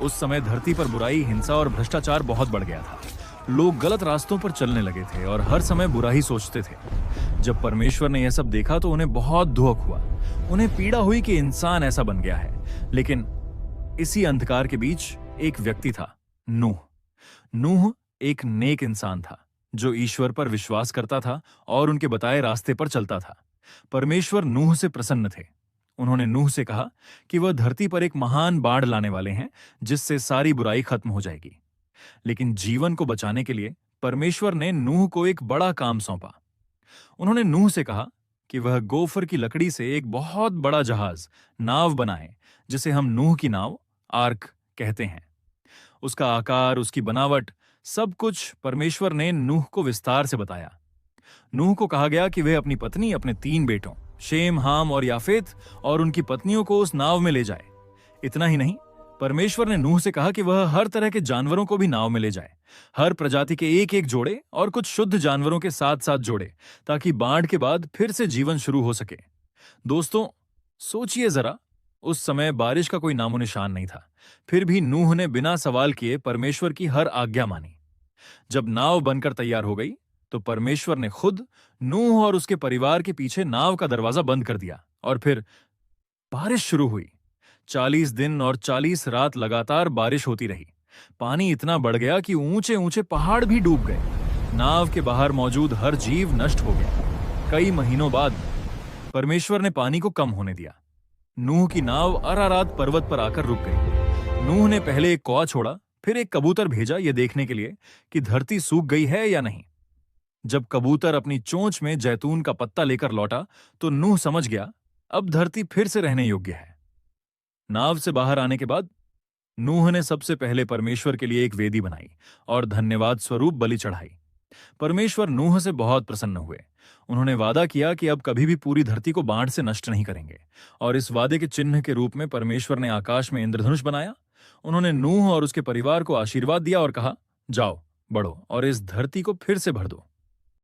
उस समय धरती पर बुराई, हिंसा और भ्रष्टाचार बहुत बढ़ गया था। लोग गलत रास्तों पर चलने लगे थे और हर समय बुरा ही सोचते थे। जब परमेश्वर ने यह सब देखा तो उन्हें बहुत दुख हुआ। उन्हें पीड़ा हुई कि इंसान ऐसा बन गया है। लेकिन इसी अंधकार के बीच एक व्यक्ति था, नूह। नूह एक नेक इंसान था जो ईश्वर पर विश्वास करता था और उनके बताए रास्ते पर चलता था। परमेश्वर नूह से प्रसन्न थे। उन्होंने नूह से कहा कि वह धरती पर एक महान बाढ़ लाने वाले हैं जिससे सारी बुराई खत्म हो जाएगी। लेकिन जीवन को बचाने के लिए परमेश्वर ने नूह को एक बड़ा काम सौंपा। उन्होंने नूह से कहा कि वह गोफर की लकड़ी से एक बहुत बड़ा जहाज, नाव बनाए, जिसे हम नूह की नाव, आर्क कहते हैं। उसका आकार, उसकी बनावट, सब कुछ परमेश्वर ने नूह को विस्तार से बताया। नूह को कहा गया कि वह अपनी पत्नी, अपने 3 बेटों शेम, हाम और याफेत और उनकी पत्नियों को उस नाव में ले जाए। इतना ही नहीं, परमेश्वर ने नूह से कहा कि वह हर तरह के जानवरों को भी नाव में ले जाए, हर प्रजाति के एक एक जोड़े और कुछ शुद्ध जानवरों के साथ साथ जोड़े, ताकि बाढ़ के बाद फिर से जीवन शुरू हो सके। दोस्तों, सोचिए जरा, उस समय बारिश का कोई नामो निशान नहीं था। फिर भी नूह ने बिना सवाल किए परमेश्वर की हर आज्ञा मानी। जब नाव बनकर तैयार हो गई तो परमेश्वर ने खुद नूह और उसके परिवार के पीछे नाव का दरवाजा बंद कर दिया और फिर बारिश शुरू हुई। 40 दिन और 40 रात लगातार बारिश होती रही। पानी इतना बढ़ गया कि ऊंचे ऊंचे पहाड़ भी डूब गए। नाव के बाहर मौजूद हर जीव नष्ट हो गया। कई महीनों बाद परमेश्वर ने पानी को कम होने दिया। नूह की नाव अरारात पर्वत पर आकर रुक गई। नूह ने पहले एक कौवा छोड़ा, फिर एक कबूतर भेजा यह देखने के लिए कि धरती सूख गई है या नहीं। जब कबूतर अपनी चोंच में जैतून का पत्ता लेकर लौटा तो नूह समझ गया, अब धरती फिर से रहने योग्य है। नाव से बाहर आने के बाद नूह ने सबसे पहले परमेश्वर के लिए एक वेदी बनाई और धन्यवाद स्वरूप बलि चढ़ाई। परमेश्वर नूह से बहुत प्रसन्न हुए। उन्होंने वादा किया कि अब कभी भी पूरी धरती को बाढ़ से नष्ट नहीं करेंगे, और इस वादे के चिन्ह के रूप में परमेश्वर ने आकाश में इंद्रधनुष बनाया। उन्होंने नूह और उसके परिवार को आशीर्वाद दिया और कहा, जाओ, बढ़ो और इस धरती को फिर से भर दो।